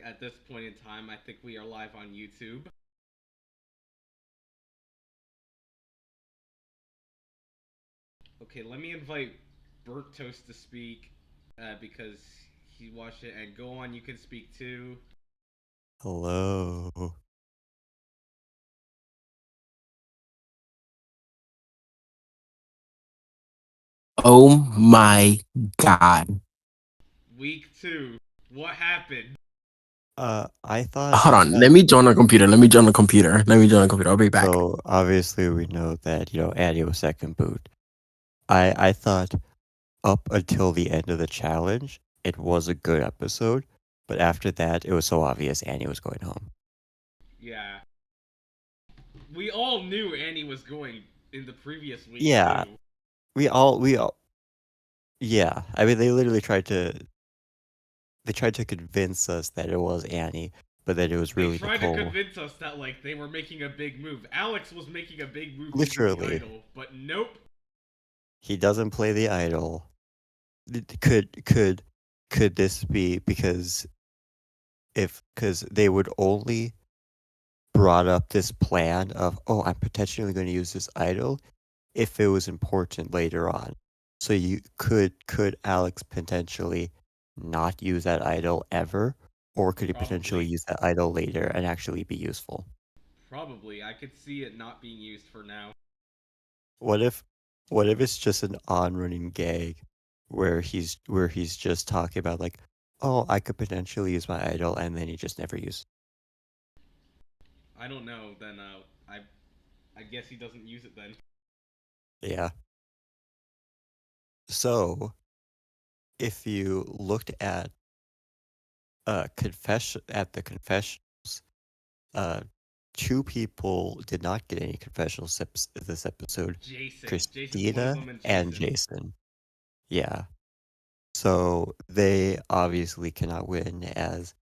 at this point in time, I think we are live on YouTube. Okay, let me invite Burnt Toast to speak because he watched it. And go on, you can speak too. Hello. Oh my god. Week 2. What happened? I thought Hold on. that Let me join the computer. I'll be back. so obviously we know that, Annie was second boot. I thought up until the end of the challenge, it was a good episode, but after that it was so obvious Annie was going home. Yeah. We all knew Annie was going in the previous week Yeah, too. we all yeah. I mean they tried to convince us that it was Annie, but that it was They really tried to Nicole. convince us that like they were making a big move. Alex was making a big move using the Literally. idol, but nope. He doesn't play the idol. Could this be because they would only brought up this plan of, oh, I'm potentially going to use this idol if it was important later on. So you could Alex potentially not use that idol ever, or could he potentially Probably. use that idol later and actually be useful? Probably. I could see it not being used for now. What if what if it's just an on-running gag where he's just talking about like, oh, I could potentially use my idol, and then he just never used. I don't know. Then I guess he doesn't use it then. Yeah. So if you looked at the confessionals, uh two people did not get any confessionals this episode. Jason. Jason's one of Christina them, and and Jason. Jason. Yeah. So they obviously cannot win as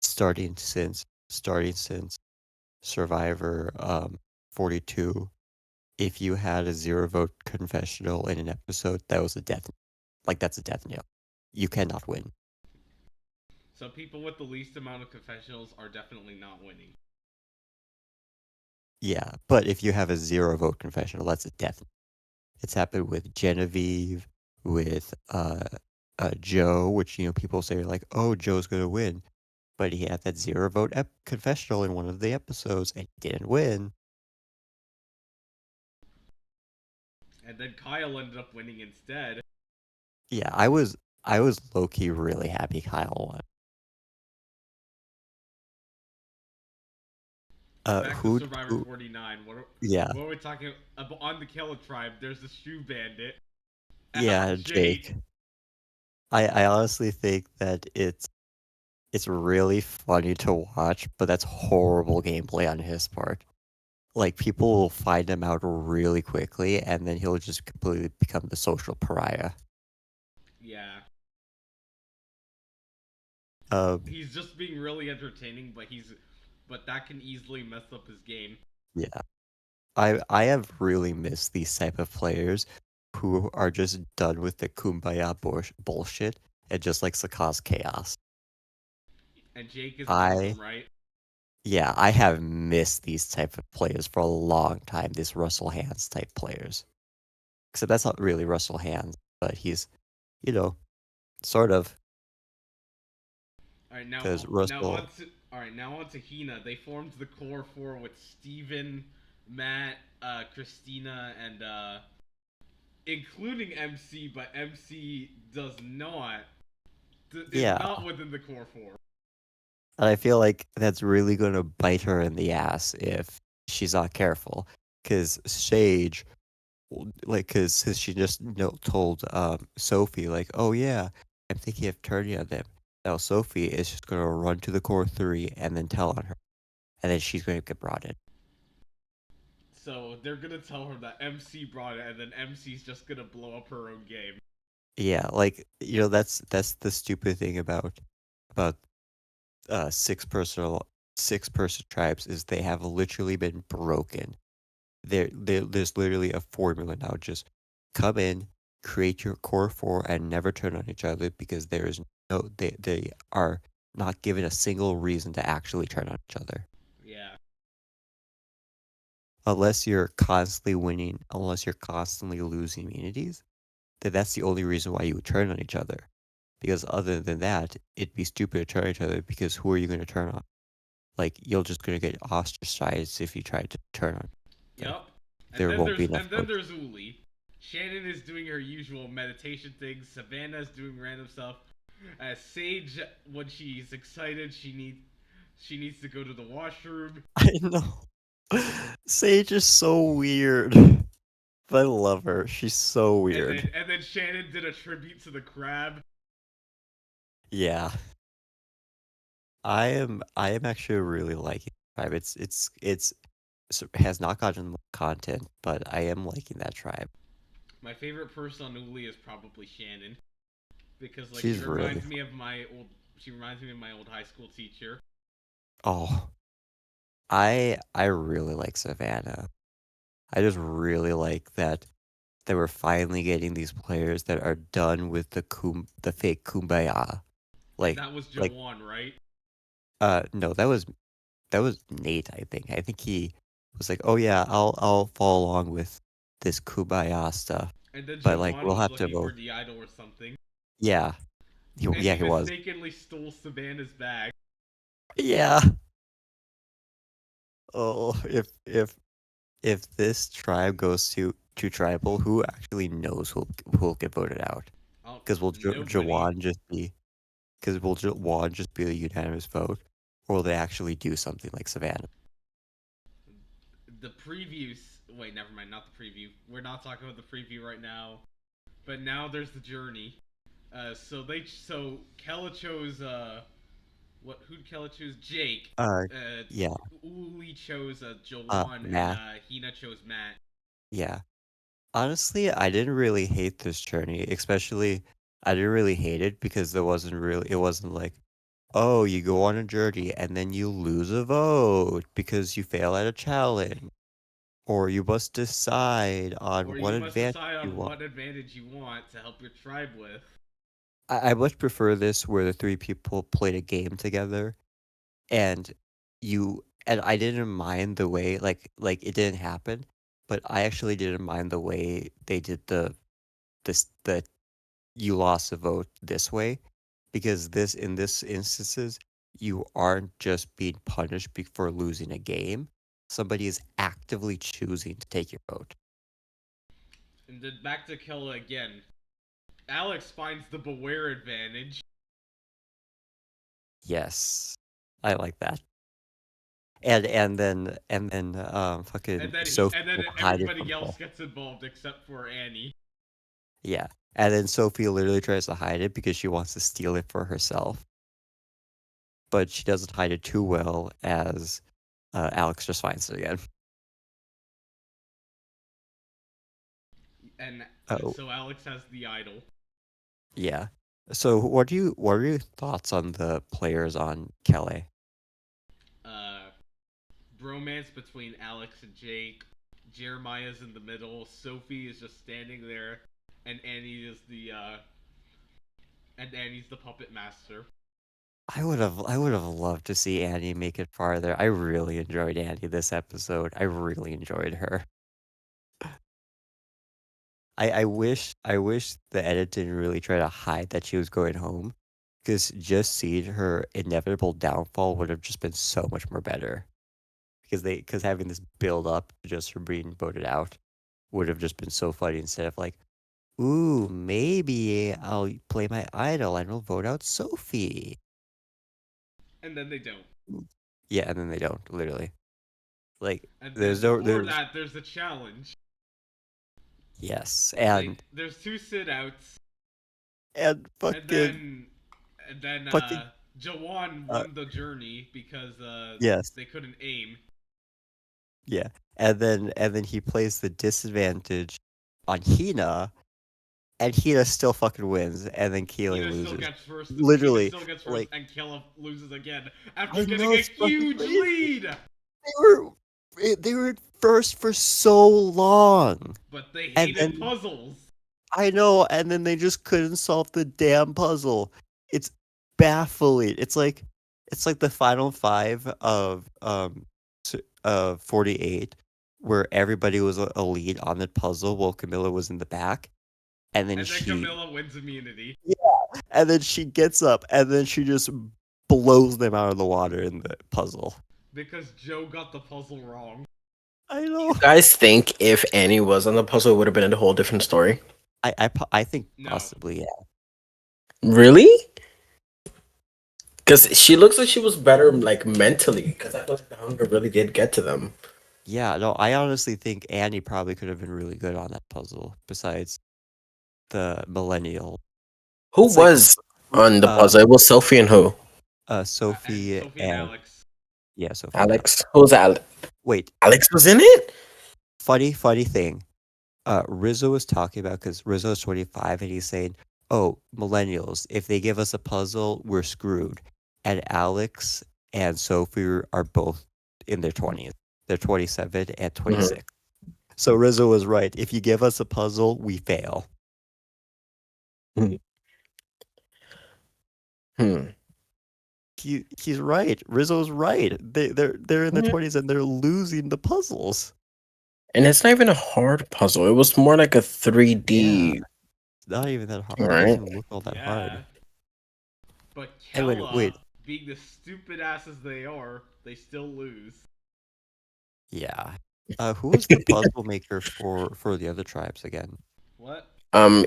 starting since Survivor 42. If you had a zero vote confessional in an episode, that was a death, like that's a death nail. You cannot win. So people with the least amount of confessionals are definitely not winning. Yeah, but if you have a zero vote confessional, that's a death. It's happened with Genevieve, with Joe, which people say like, oh, Joe's gonna win, but he had that zero vote confessional in one of the episodes and he didn't win. And then Kyle ended up winning instead. Yeah, I was low key really happy Kyle won. Back to Who Survivor who? 49. Yeah, What are we talking about? On the Killa tribe, there's the shoe bandit. yeah, Jake. Jake. I honestly think that it's really funny to watch, but that's horrible gameplay on his part. Like people will find him out really quickly, and then he'll just completely become the social pariah. Yeah. Um, He's just being really entertaining, but that can easily mess up his game. yeah, I have really missed these type of players who are just done with the kumbaya bullshit and just likes to cause chaos. And Jake is one of I them, right? Yeah, I have missed these type of players for a long time. These Russell Hands type players. Except that's not really Russell Hands, but he's, you know, sort of, All right, because now on Russell. to Hina. They formed the core four with Steven, Matt, Christina, and including MC, but MC does not is Yeah, not within the core four. and I feel like that's really going to bite her in the ass if she's not careful. Because Sage, because she just told Sophie, like, oh yeah, I'm thinking of turning on them. Now Sophie is just going to run to the core three and then tell on her. And then she's going to get brought in. So they're gonna tell her that MC brought it, and then MC's just gonna blow up her own game. Yeah, like that's the stupid thing about six person tribes is they have literally been broken. There's literally a formula now. Just come in, create your core four, and never turn on each other because there is no they are not given a single reason to actually turn on each other. Yeah. Unless you're constantly winning, unless you're constantly losing immunities, then that's the only reason why you would turn on each other. Because other than that, it'd be stupid to turn on each other because who are you going to turn on? Like, you're just going to get ostracized if you try to turn on. Yep. There won't be enough. And then there's Uli. Shannon is doing her usual meditation things. Savannah's doing random stuff. Sage, when she's excited, she needs to go to the washroom. I know. Sage is so weird. But I love her. She's so weird. And then Shannon did a tribute to the crab. Yeah. I am actually really liking Tribe. It has not gotten much content, but I am liking that Tribe. My favorite person on Uli is probably Shannon, because like She's she reminds me of my old high school teacher. Oh, I really like Savannah. I just really like that we're finally getting these players that are done with the fake kumbaya. Like that was Jawan, right? No, that was Nate, I think. I think he was like, "Oh yeah, I'll follow along with this kumbaya stuff." And then but Jawan like we'll was have to looking for vote. the idol or something. Yeah. He was. Mistakenly stole Savannah's bag. Yeah. Oh, if this tribe goes to tribal, who actually knows who'll get voted out? Because will Jawan just be? Because will Jawan just be a unanimous vote, or will they actually do something like Savannah? The previews. Wait, never mind. Not the preview. We're not talking about the preview right now. But now there's the journey. So Kella chose who'd Kella choose? Jake. Yeah. Uli chose Jawan Matt. and Hina chose Matt. Yeah. Honestly, I didn't really hate this journey, especially I didn't really hate it because it wasn't like, oh, you go on a journey and then you lose a vote because you fail at a challenge. Or you must decide on what advantage you want to help your tribe with. I much prefer this where the three people played a game together, and I didn't mind the way like it didn't happen, but I actually didn't mind the way they did the you lost a vote this way, because in this instances you aren't just being punished for losing a game. Somebody is actively choosing to take your vote. And then back to Kella again. Alex finds the beware advantage. Yes, I like that. And then fucking Sophie. And then everybody else gets involved except for Annie. Yeah, and then Sophie literally tries to hide it because she wants to steal it for herself, but she doesn't hide it too well as Alex just finds it again. And so Alex has the idol. Yeah. So what are your thoughts on the players on Kelly? Bromance between Alex and Jake. Jeremiah's in the middle. Sophie is just standing there, and Annie's the puppet master. I would have loved to see Annie make it farther. I really enjoyed Annie this episode. I really enjoyed her. I wish the edit didn't really try to hide that she was going home, because just seeing her inevitable downfall would have just been so much more better. Because having this build up to just her being voted out would have just been so funny, instead of like, ooh, maybe I'll play my idol and I'll vote out Sophie. And then they don't. Yeah, and then they don't, literally. Like, and there's the challenge. Yes, and there's 2 sit-outs. And fucking... And then Jawan won the journey because they couldn't aim. Yeah, and then he plays the disadvantage on Hina, and Hina still fucking wins, and then Keely loses. Still gets first. Literally, Hina still gets first, and Keela loses again after getting a huge lead. They were first for so long, but they hated puzzles. I know, and then they just couldn't solve the damn puzzle. It's baffling. It's like the final five of 48, where everybody was a lead on the puzzle while Camilla was in the back, and then And then Camilla wins immunity. and then she gets up, and then she just blows them out of the water in the puzzle. Because Joe got the puzzle wrong. I know. You guys think if Annie was on the puzzle, it would have been a whole different story? I think No. possibly, yeah. Really? Because she looks like she was better, like, mentally. Because I feel like the hunger really did get to them. Yeah, no, I honestly think Annie probably could have been really good on that puzzle, besides the millennial. Who It's like, was on the puzzle? It was Sophie and who? Sophie and and Alex. yeah, Sophie and Alex. Who was Alex? Wait, Alex was in it? funny thing. Rizzo was talking about, because Rizzo is 25 and he's saying, "Oh, millennials, if they give us a puzzle, we're screwed." And Alex and Sophie are both in their 20s. They're 27 and 26. So Rizzo was right. If you give us a puzzle, we fail. He's right. Rizzo's right. They're in their 20s and they're losing the puzzles. And it's not even a hard puzzle. It was more like a 3D. Yeah. Not even that hard. Right. It doesn't look all that hard. But Anyway, Kella, wait. being the stupid asses they are, they still lose. Yeah. Who was the puzzle maker for the other tribes again? What?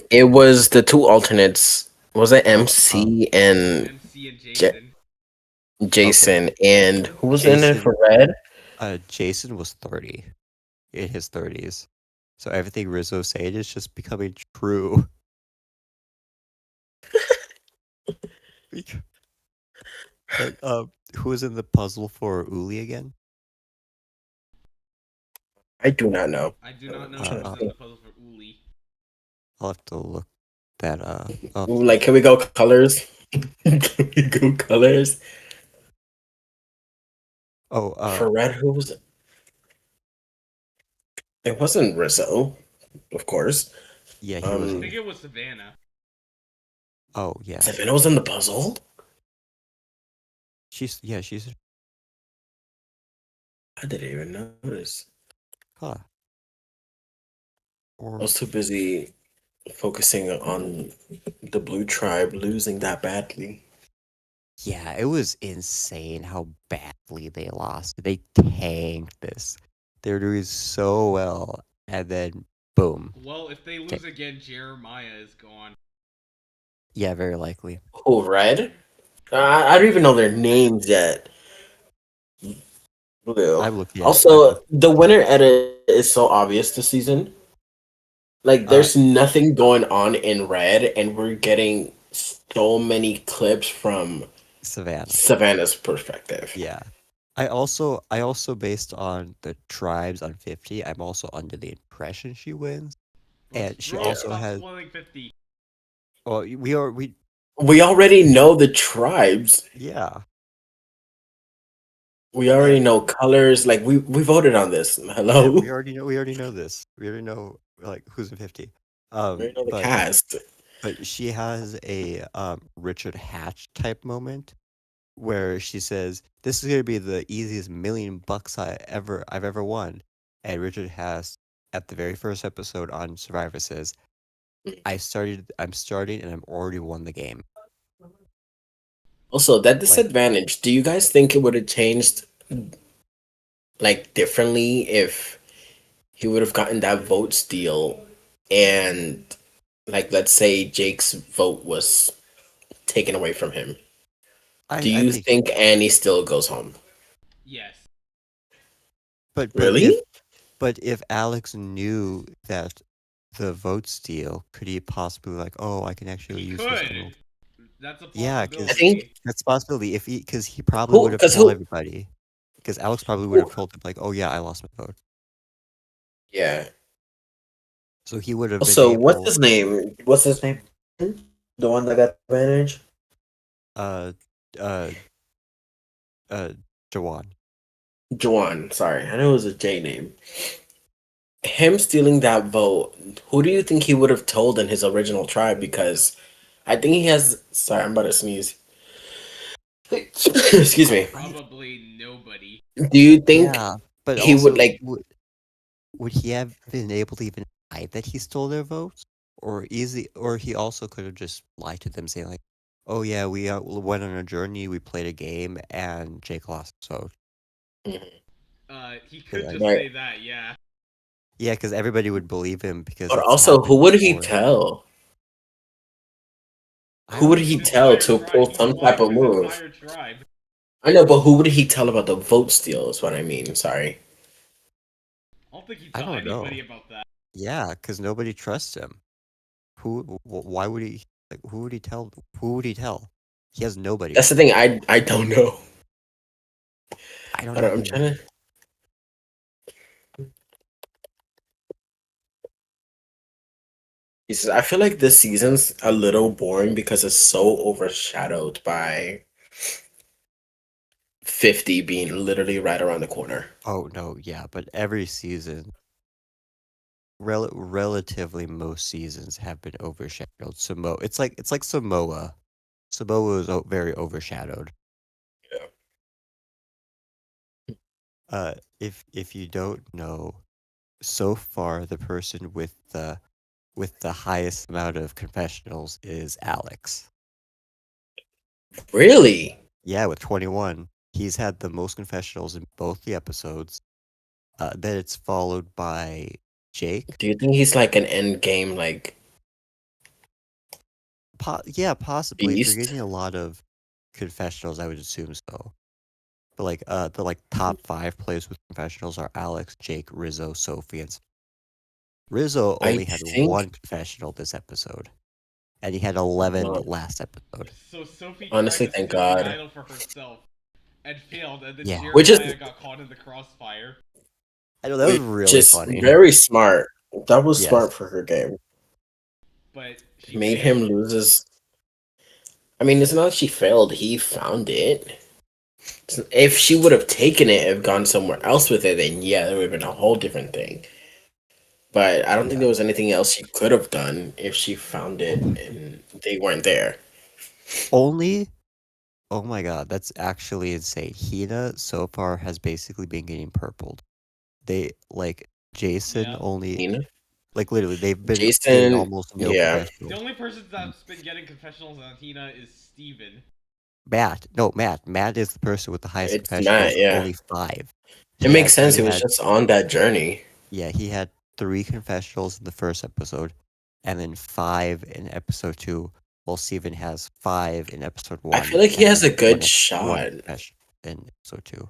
It was the two alternates. Was it MC and MC and Jason. Jason? And who was in it Jason. for Red? Jason was 30. In his 30s. So everything Rizzo said is just becoming true. But, who was in the puzzle for Uli again? I do not know. I do not know who was in the puzzle for Uli. I'll have to look that up. Like, can we go colors? Can we go colors? For Red, who was it? It wasn't Rizzo, of course. Yeah, he was. I think it was Savannah. Oh, yeah. Savannah was in the puzzle? She's. I didn't even notice. Huh. I was too busy focusing on the Blue Tribe losing that badly. Yeah, it was insane how badly they lost. They tanked this. They were doing so well, and then boom. Well, if they lose again, Jeremiah is gone. Yeah, very likely. Oh, Red? I don't even know their names yet. Also, the winner edit is so obvious this season. Like, there's nothing going on in Red, and we're getting so many clips from Savannah's perspective. Yeah. I also based on the tribes on 50, I'm also under the impression she wins. And she also has 50. Well, we already know the tribes. Yeah. We already know colors. Like we voted on this. Hello. Yeah, we already know this. We already know like who's in 50. We already know the cast. But she has a Richard Hatch type moment where she says, "This is gonna be the easiest $1,000,000 I've ever won." And Richard Hatch at the very first episode on Survivor says, I'm starting and I'm already won the game. Also, that disadvantage, do you guys think it would have changed like differently if he would have gotten that vote steal and like let's say Jake's vote was taken away from him? Do you think Annie still goes home? Yes. But really? If Alex knew that the vote steal, could he possibly like, oh, I can actually use this? That's a possibility. Yeah, I think that's a possibility. Because he probably would have told everybody. Because Alex probably would have told him like, oh yeah, I lost my vote. Yeah. So he would have. Also, what's his name? What's his name? The one that got the advantage? Jawan. Jawan, sorry. I know it was a J name. Him stealing that vote, who do you think he would have told in his original tribe? Because I think he has... Sorry, I'm about to sneeze. Excuse me. Probably nobody. Do you think Yeah, but he would also, like? would he have been able to even hide that he stole their votes? Or he also could have just lied to them, saying like, "Oh yeah, we went on a journey, we played a game, and Jake lost his vote." He 'Cause could I- just Right. say that, yeah. Yeah, because everybody would believe him because But it's also, who happened would he before. tell? I Who would don't he His know. tell entire to tribe. pull He some lied type to of his move? entire tribe. I know, but who would he tell about the vote steal? Is what I mean. Sorry. I don't think he'd I tell don't anybody know. about that. Yeah, because nobody trusts him. Why would he? Like, who would he tell? Who would he tell? He has nobody That's the right thing. now. I don't know. I don't I know don't, I'm either. trying to. He says, I feel like this season's a little boring because it's so overshadowed by 50 being literally right around the corner. Oh no, yeah, but every season, relatively most seasons have been overshadowed. It's like Samoa. Samoa is very overshadowed. Yeah. If you don't know, so far the person with the highest amount of confessionals is Alex. Really? Yeah, with 21. He's had the most confessionals in both the episodes. Then it's followed by Jake. Do you think he's like an end game like Yeah, possibly. If you're beast? getting a lot of confessionals, I would assume so. But like the like top 5 players with confessionals are Alex, Jake, Rizzo, Sophie, and Rizzo I only had think one confessional this episode, and he had 11 no. last episode. So Sophie tried Honestly, to thank steal the God. idol for herself and failed, and then Yeah, Which is Jeremiah got caught in the crossfire. I know that was which really is funny. very smart. That was Yes, smart for her game. But she Made him failed. lose his. I mean, it's not like she failed. He found it. If she would have taken it, have gone somewhere else with it, then yeah, there would have been a whole different thing. But I don't think yeah. there was anything else she could have done if she found it and they weren't there. Only, oh my god, that's actually insane. Hina so far has basically been getting purpled. They like Jason Yeah. only You know, like literally they've been getting Jason. almost no Yeah, The confessionals. only person that's been getting confessionals on Tina is Steven. Matt is the person with the highest it's Matt. confessionals, Yeah, only 5. it He makes had sense. he He was had just on that journey. Yeah, he had 3 confessionals in the first episode, and then 5 in episode 2, while Steven has 5 in episode I 1, feel like he and has then a good one shot. confession in episode 2.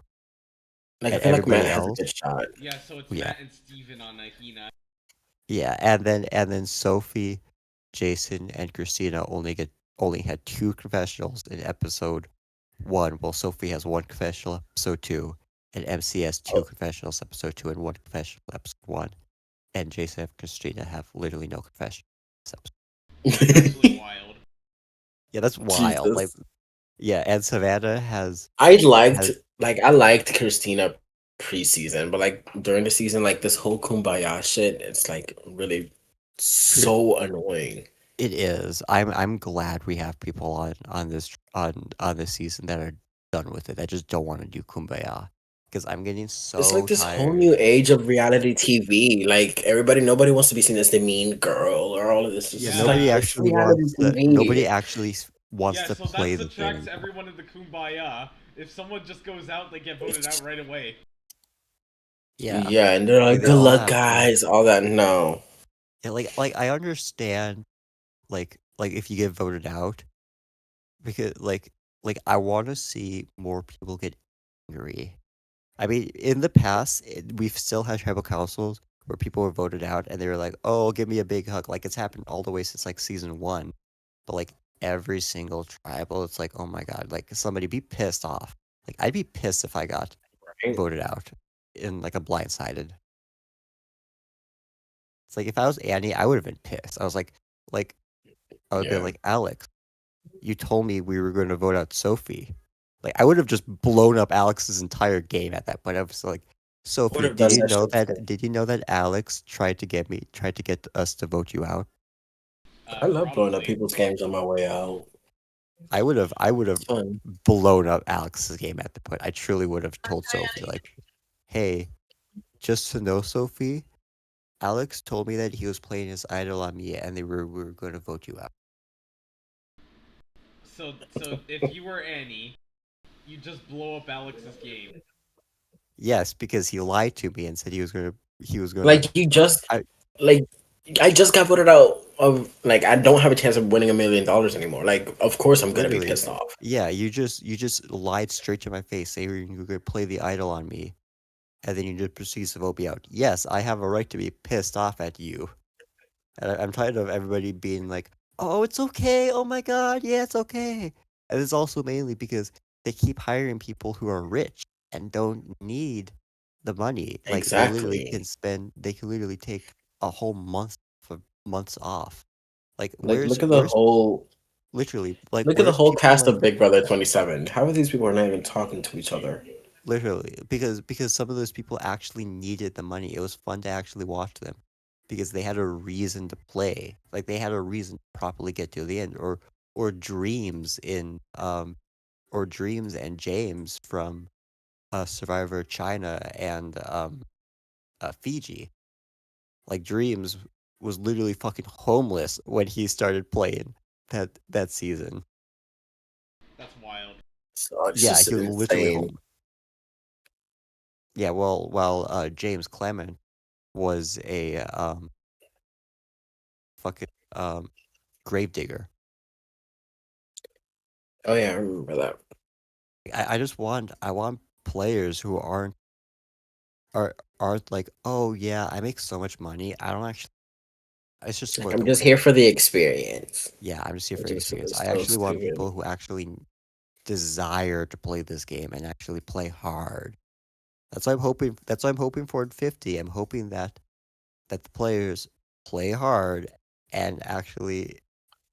Like I And feel like Matt everybody has a else, good shot. Yeah, so it's yeah, Matt and Steven on Hina. yeah, and then Sophie, Jason, and Christina only had 2 confessionals in episode 1, while Sophie has 1 confessional episode 2, and MC has 2 Oh, confessionals episode 2 and 1 confessional episode 1, and Jason and Christina have literally no confession this episode. That's actually wild. Yeah, that's wild. Like, Jesus. yeah, and Savannah has I liked has I liked Christina preseason, but like during the season, like this whole kumbaya shit, it's like really so annoying. it is. I'm glad we have people on this season that are done with it. That just don't want to do Kumbaya because I'm getting It's like so this whole tired. new age of reality TV. Like nobody wants to be seen as the mean girl or all of this. It's Yeah, just like Yeah. it's reality nobody TV. actually wants Yeah, to so play that the game subtracts anymore. everyone in the Kumbaya. If someone just goes out, they get voted out right away. Yeah, Yeah, and they're like, they "Good all luck, have to. guys." All that. No, Yeah, like I understand like if you get voted out because like I want to see more people get angry. I mean, in the past, we've still had tribal councils where people were voted out and they were like, "Oh, give me a big hug." Like it's happened all the way since like season 1. But like every single tribal, it's like, "Oh my god!" Like somebody be pissed off. Like I'd be pissed if I got right? voted out in like a blindsided. It's like if I was Annie, I would have been pissed. Like I would be Yeah. like, "Alex, you told me we were going to vote out Sophie." Like I would have just blown up Alex's entire game at that point. I was like, Would Sophie, have done that shit too. did you know that Alex tried to get us to vote you out? I love blowing up Probably. people's games on my way out. I would have It's fun. blown up Alex's game at the point. I truly would have told Sophie like, "Hey, just to know, Sophie, Alex told me that he was playing his idol on me, and we were going to vote you out." So if you were Annie, you just blow up Alex's game. Yes, because he lied to me and said he was gonna. Like you just I like I just got voted out of like I don't have a chance of winning $1 million anymore. Like of course I'm gonna be literally, pissed off. yeah, you just lied straight to my face, saying you were gonna play the idol on me, and then you just proceed to vote me out. Yes, I have a right to be pissed off at you, and I'm tired of everybody being like, "Oh, it's okay. Oh my God, yeah, it's okay." And it's also mainly because they keep hiring people who are rich and don't need the money. Like Exactly. they can literally take a whole month for months off. Like Like where's literally like look at the where's whole people cast like of Big Brother 27. How are these people are not even talking to each other? literally because some of those people actually needed the money. It was fun to actually watch them because they had a reason to play. Like they had a reason to properly get to the end. Or dreams in or dreams and James from Survivor China and Fiji. Like Dreams was literally fucking homeless when he started playing that season. That's wild. So it's Yeah, just he was literally insane. home. Yeah, well, while James Clement was a fucking gravedigger. Oh yeah, I remember that. I want players who aren't like, oh yeah, I make so much money. I don't actually. It's just Like for I'm the just win. here for the experience. Yeah, I'm just here for Which the is experience. I so actually want stupid. people who actually desire to play this game and actually play hard. That's what I'm hoping for in 50. I'm hoping that the players play hard and actually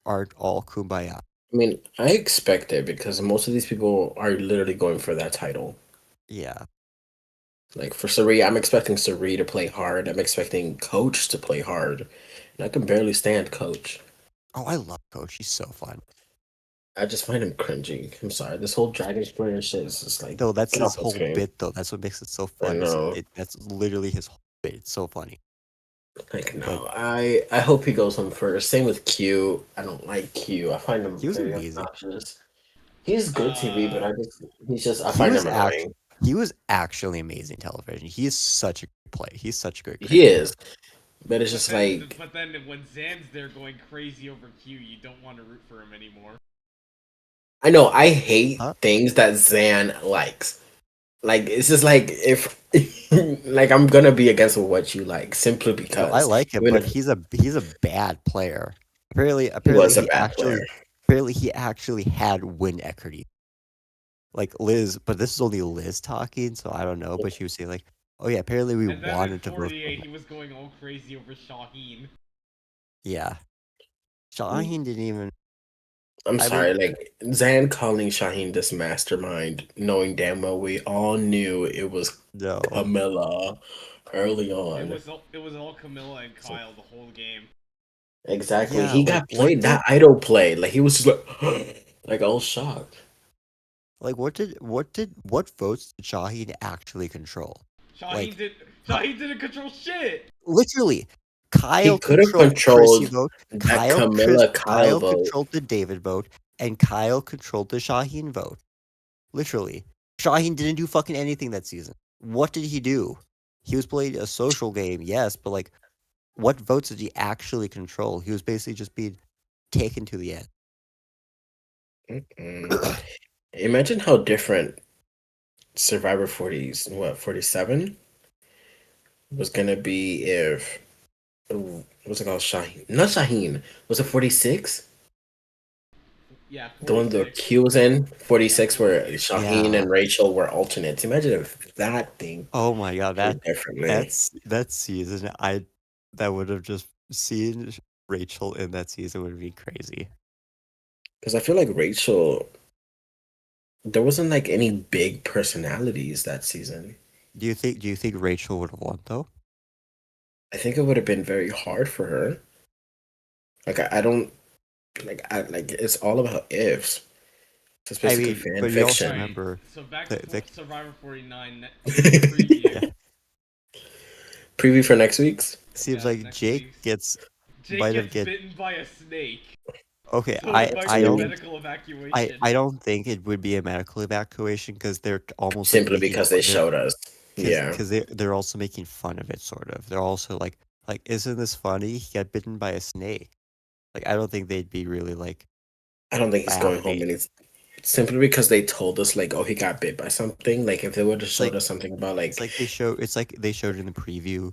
aren't all kumbaya. I mean, I expect it because most of these people are literally going for that title. Yeah. Like for Sari, I'm expecting Sari to play hard. I'm expecting Coach to play hard. And I can barely stand Coach. Oh, I love Coach. He's so fun. I just find him cringy. I'm sorry. This whole Dragon Slayer shit is just like, Though that's get his off the whole screen. bit though. That's what makes it so I fun. know. That's literally his whole bit. It's so funny. Like, But no. I hope he goes home first. Same with Q. I don't like Q. I find him he was very amazing. obnoxious. He's good TV, but Uh, I He find was him annoying. he was actually amazing television. He is such a good play. He's such a great He character. is. But it's just like but then when Zan's there going crazy over Q, you don't want to root for him anymore. I know I hate Huh? things that Zan likes. Like it's just like if like I'm gonna be against what you like simply No, I because like him, even but if he's a bad player. Apparently, he apparently was a he bad actually player. apparently he actually had win equity. Like Liz, but this is only Liz talking, so I don't know. But she was saying like, "Oh yeah, apparently we And then in wanted to vote for 48, him." he was going all crazy over Shaheen. Yeah, Shaheen didn't even. I'm I mean, sorry, like Zan calling Shaheen this mastermind, knowing damn well we all knew it was no. Camilla early It on. was all Camilla and So Kyle the whole game. Exactly. yeah, He like got played that idol play. Like he was just like all shocked. what votes did Shaheen actually control? Shaheen Like, did Ki- Shaheen didn't control shit. literally, He Kyle could have controlled the Chrissy controlled vote. that Camilla Kyle Kyle vote. controlled the David vote, and Kyle controlled the Shaheen vote. Literally, Shaheen didn't do fucking anything that season. What did he do? He was playing a social game, yes, but like, what votes did he actually control? He was basically just being taken to the end. Mm-mm. Imagine how different Survivor 40s, what, 47 was gonna be if what's it called? Shaheen. Not Shaheen. Was it 46? Yeah, The one the 46. Q was in? Yeah, 46 where 46. Shaheen Yeah. and Rachel were alternates. Imagine if that thing Oh my god, played differently. that season, that would have just seen Rachel in that season would be crazy. Because I feel like Rachel, there wasn't like any big personalities that season. Do you think Rachel would have won though? I think it would have been very hard for her. Like I don't like I like it's all about ifs. That's I basically mean, fan but you also fiction. Right. remember So back the, to the Survivor 49 preview. yeah. Preview for next week's. Seems Yes, like next Jake week's. gets Jake might have gets get bitten by a snake, okay. so it might I be a don't Two. medical evacuation. I don't think it would be a medical evacuation because they're almost like Simply making because they they're showed us. Yeah. because they're also making fun of it sort of. They're also like isn't this funny? He got bitten by a snake. Like I don't think they'd be really like I don't think he's going home, laughing. and it's simply because they told us like, oh, he got bit by something. Like if they would have It's showed like us something about it's like they showed in the preview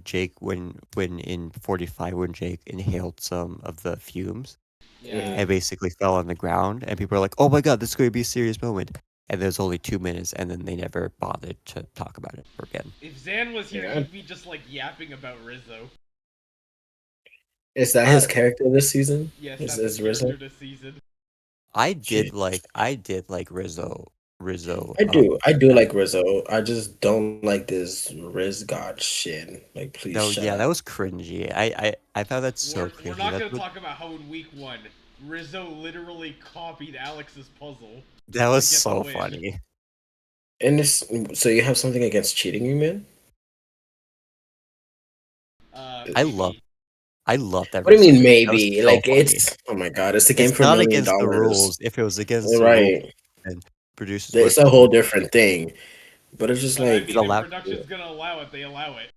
Jake when in 45 when Jake inhaled some of the fumes Yeah. and basically fell on the ground and people are like, "Oh my god, this is going to be a serious moment." And there's only 2 minutes and then they never bothered to talk about it again. If Zan was here, Yeah. he'd be just like yapping about Rizzo. is that his character this season? Yes, Is that's his Rizzo? character this season. I Shit. did like Rizzo I do like Rizzo. I just don't like this Riz God shit. Like, please no, shut yeah, that up. was cringy. I found that so We're cringy. not That's gonna what, talk about how in week 1, Rizzo literally copied Alex's puzzle. that was get the so win. funny. And this, so you have something against cheating, you man? Maybe. I love that. What do you Rizzo mean did that. That was maybe? so Like funny. it's oh my god, it's a game It's for not against the $1 million. rules. If it was against the rules, Right. then producers would It's a whole different thing. But it's just But I like mean, if allowed. production's gonna allow it, they allow it.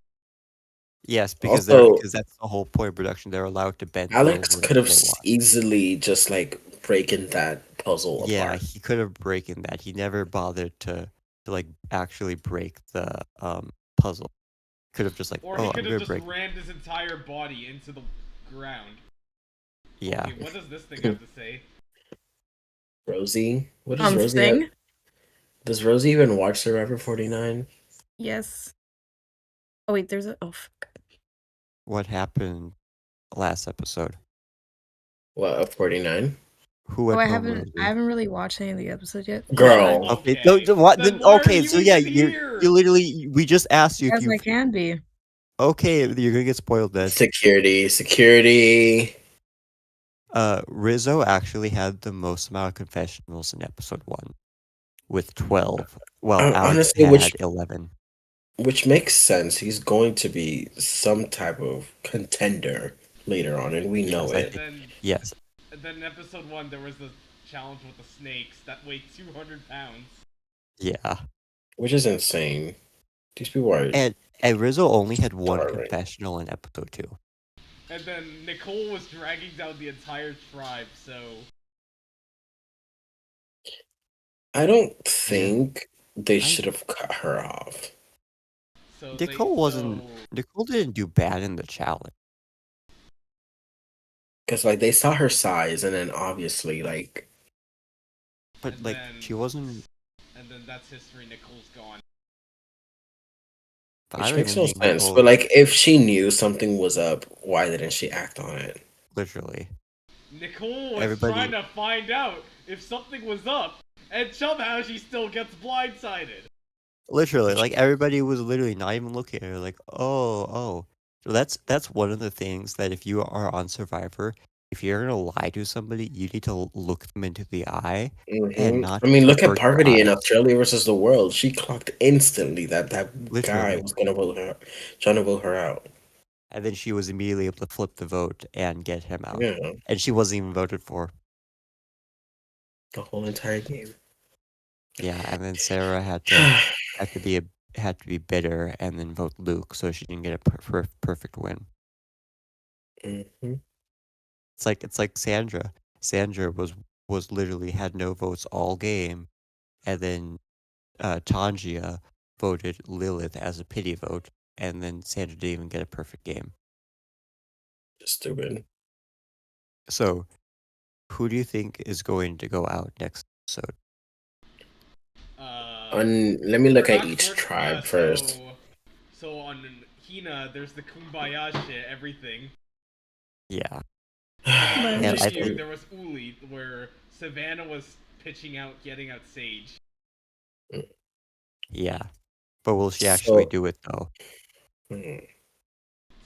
Yes, also because that's the whole point of production. They're allowed to bend the rules Alex could whenever have they want. easily just like breaking that puzzle Yeah, apart. he could have broken that. He never bothered to like actually break the puzzle. Could have just like, Or he oh, could I'm have gonna just break. rammed his entire body into the ground. Yeah, Okay, what does this thing have to say? Rosie? What does Rosie have? Thing? Does Rosie even watch Survivor 49? Yes. Oh wait, there's a fuck. what happened last episode? What, 49? Who Oh, went I home haven't early? really watched any of the episodes yet. Girl. Oh, Okay, what? Then why are Okay, you so yeah, even here? you literally we just asked you if As you I can be. okay, you're gonna get spoiled then. Security. Rizzo actually had the most amount of confessionals in episode 1 with 12. Well, Alex Honestly, had 11. which makes sense. He's going to be some type of contender later on, and we know Yes, I it. think- Yes. And then in episode 1, there was the challenge with the snakes that weighed 200 pounds. Yeah. Which is insane. These people are And Rizzo only had one Starving. confessional in episode 2. And then Nicole was dragging down the entire tribe, so... I don't think they should have cut her off. So Nicole didn't do bad in the challenge. Because, like, they saw her size, and then obviously, like... But And like then- she wasn't And then that's history, Nicole's gone. I Which don't makes even no think sense. Nicole- But, like, if she knew something was up, why didn't she act on it? literally. Nicole was Everybody- trying to find out if something was up, and somehow she still gets blindsided. Literally, like everybody was literally not even looking at her like, oh. So that's one of the things that if you are on Survivor, if you're gonna lie to somebody, you need to look them into the eye and Mhm. not. I mean, look at avert your Parvati in eyes. Australia versus the world. She clocked instantly that guy Literally. was gonna vote her, trying to vote her out. And then she was immediately able to flip the vote and get him out. Yeah, And she wasn't even voted for. the whole entire game. Yeah, and then Sarah had to be bitter and then vote Luke, so she didn't get a perfect win. Mhm. It's like Sandra. Sandra was literally had no votes all game, and then Tangia voted Lilith as a pity vote, and then Sandra didn't even get a perfect game. Stupid. So, who do you think is going to go out next episode? Let me look We're at not- each we're- tribe yeah, first. So on Hina, there's the Kumbaya shit, everything. Yeah, And Yeah, on I Preview, think- there was Uli, where Savannah was pitching out, getting out Sage. yeah. But will she actually So- do it though? Hmm.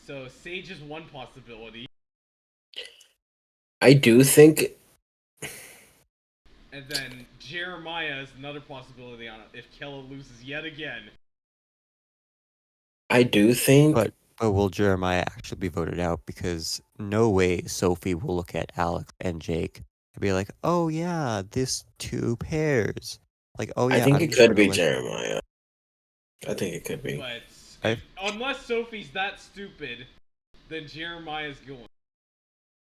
So Sage is one possibility. I do think And then Jeremiah is another possibility on it if Kella loses yet again. I do think But will Jeremiah actually be voted out? Because no way Sophie will look at Alex and Jake and be like, "Oh yeah, this two pairs." Like, "Oh I yeah, think I'm it just could gonna be let." Jeremiah. I think it could be. But I- unless Sophie's that stupid, then Jeremiah's going.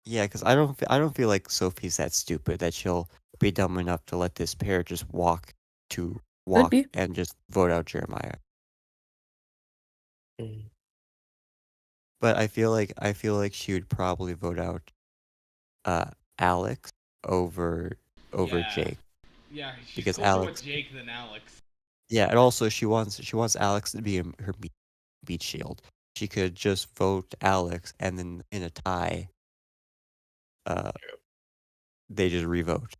Yeah, because I don't feel like Sophie's that stupid that she'll be dumb enough to let this pair just walk be. and just vote out Jeremiah. Mm. But I feel like she would probably vote out Alex over Yeah. Jake. Yeah, she's Because closer Alex- with Jake than Alex. Yeah, and also she wants Alex to be her beat shield. She could just vote Alex, and then in a tie, they just revote.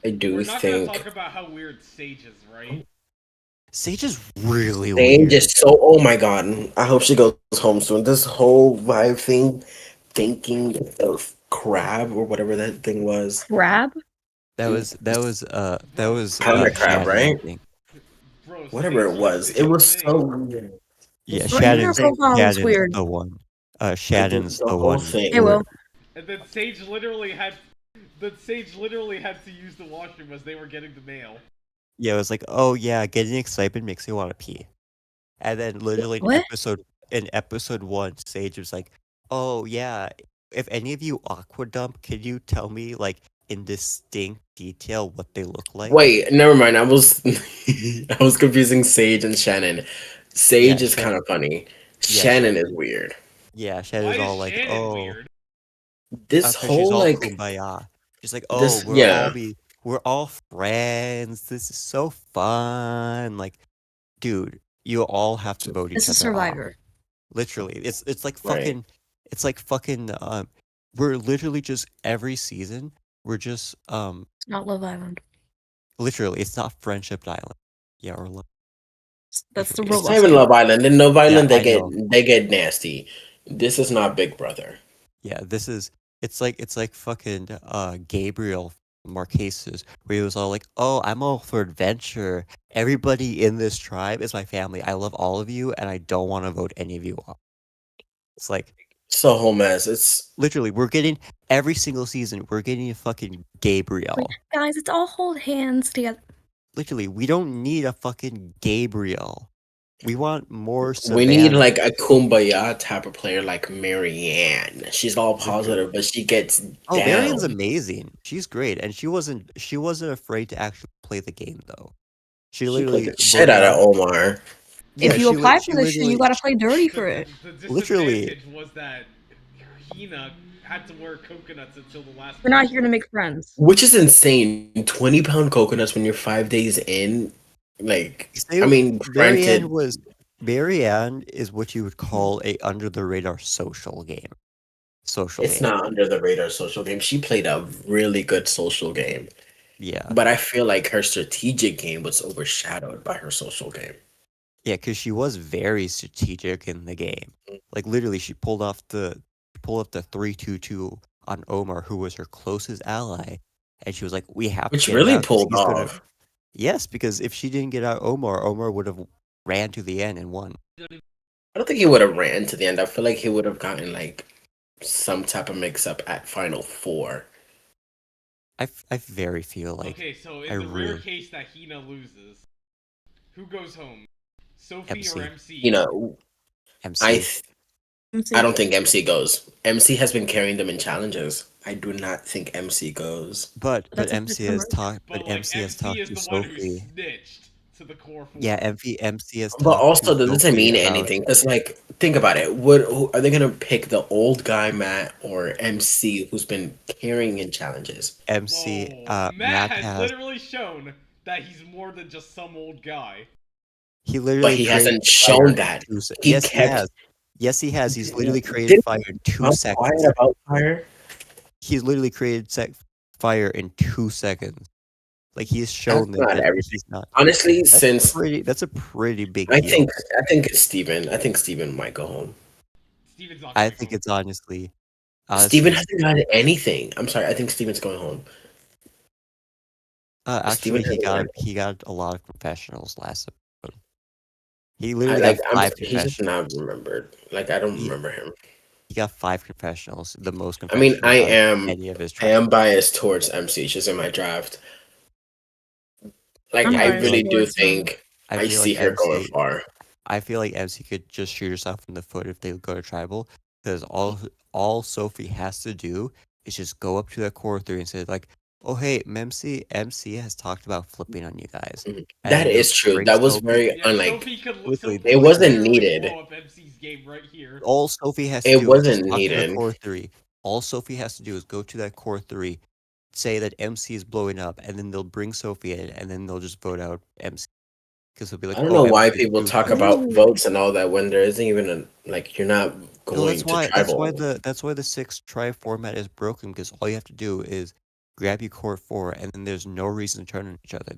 I do We're not think gonna talk about how weird Sage is, right? Sage is really Sage weird. is so. Oh my god! I hope she goes home soon. This whole vibe thing, thinking of crab or whatever that thing was. Crab? That was Hermit crab, Shannon, I right? think. Bro, Whatever Sage it was, such it a was thing. so weird. Yeah, Well, even her Shannon's- profile is weird. the one. Shannon's the the whole one. thing. Hey, Will. And then Sage literally had to use the washroom as they were getting the mail. Yeah, it was like, oh yeah, getting excited makes me want to pee. And then literally What? in episode 1, Sage was like, oh yeah, if any of you aqua dump, can you tell me like in distinct detail what they look like? Wait, never mind. I was I was confusing Sage and Shannon. Sage Yeah, is kind of funny. Yeah, Shannon is weird. Yeah, Why Shannon's is all like, Shannon oh, weird? This 'cause she's whole all like kumbaya. She's like, oh, this- yeah. we're all friends. This is so fun. Like, dude, you all have to vote This each is other off. Survivor. Literally, it's like Right. fucking, it's like fucking. We're literally just every season. We're just It's not Love Island. literally. It's not Friendship Island. Yeah, or That's the It's It's Roblox not even game. Love Island. In Love Island, I they know. get nasty. This is not Big Brother. Yeah, this is. It's like fucking Gabriel Marques's, where he was all like, "Oh, I'm all for adventure. Everybody in this tribe is my family. I love all of you, and I don't want to vote any of you off." It's like It's a whole mess. It's literally, we're getting every single season. We're getting a fucking Gabriel. Guys, it's all hold hands together. Literally, we don't need a fucking Gabriel. We want more. we need Savannah. like a kumbaya type of player like Marianne. She's all positive, but she gets Oh, down. Marianne's amazing. She's great, and she wasn't afraid to actually play the game though. She She literally played the shit out of Omar. Yeah, If you she apply she for this shit, you literally- gotta play dirty for it. The Literally. disadvantage was that Hina had to wear coconuts until the last. We're not here to make friends. Which is insane. 20-pound coconuts when you're 5 days in. Like, I mean, granted, Marianne is what you would call a under the radar social game. it's not under the radar social game. She played a really good social game. Yeah, But I feel like her strategic game was overshadowed by her social game. yeah, because she was very strategic in the game. Like literally, she pulled off the 3-2-2 on Omar, who was her closest ally, and she was like, "We have Which to get him really out 'cause pulled he's gonna-" off. Yes, because if she didn't get out Omar would have ran to the end and won. I don't think he would have ran to the end. I feel like he would have gotten like some type of mix up at Final Four. I very feel like Okay, so in I the rare really- case that Hina loses, who goes home? Sophie MC. or MC? You know, MC. I don't think MC goes. MC has been carrying them in challenges. I do not think MC goes. But That's a MC has different- talked. But But like, MC has talked is to the one who Sophie. snitched to the core. Yeah, MC has. But talked also, to that doesn't Sophie mean about- anything. Because, like, think about it. Who are they gonna pick? The old guy Matt or MC, who's been carrying in challenges? MC. Whoa. Matt has has. literally shown that he's more than just some old guy. He literally. But he created hasn't fire shown in that. 2 se- He Yes, he kept- has. Yes, he has. He's literally created Didn't- fire in 2 I'm seconds. quiet about fire. He's literally created fire in 2 seconds. Like he's shown That's not that everything. he's not. Honestly, That's since that's a pretty big I deal. think it's Steven. I think Steven might go home. Steven's not. I gonna think go. it's honestly. Steven hasn't got anything. I'm sorry. I think Steven's going home. Actually, Steven Universe. he got a lot of confessionals last episode. He I literally like. got I'm. five He's just confessionals. not remembered. Like I don't He, remember him. he got 5 confessionals, the most I mean, confessionals out of any of his I tribes. am biased towards MC. She's in my draft. Like I'm I Yeah, I feel really biased like do towards think I I feel see like her going MC. far. I feel like MC could just shoot herself in the foot if they go to tribal, because all Sophie has to do is just go up to that core 3 and say like, "Oh hey, MC has talked about flipping on you guys," Mhm. and That then they'll is true. bring That was Sophie. very Yeah, unlike. Sophie could Literally, Sophie It could wasn't literally needed. blow up MC's game right here. All Sophie has to It do is just wasn't talk to the needed. core 3. All Sophie has to do is go to that core 3, say that MC is blowing up, and then they'll bring Sophie in, and then they'll just vote out MC. Because they'll be like, I don't "Oh, know why MC is people too talk fresh." about Ooh. votes and all that when there isn't even a like you're not No, going to that's why tribal. the 6 tribe format is broken, because all you have to do is grab your core 4, and then there's no reason to turn on each other.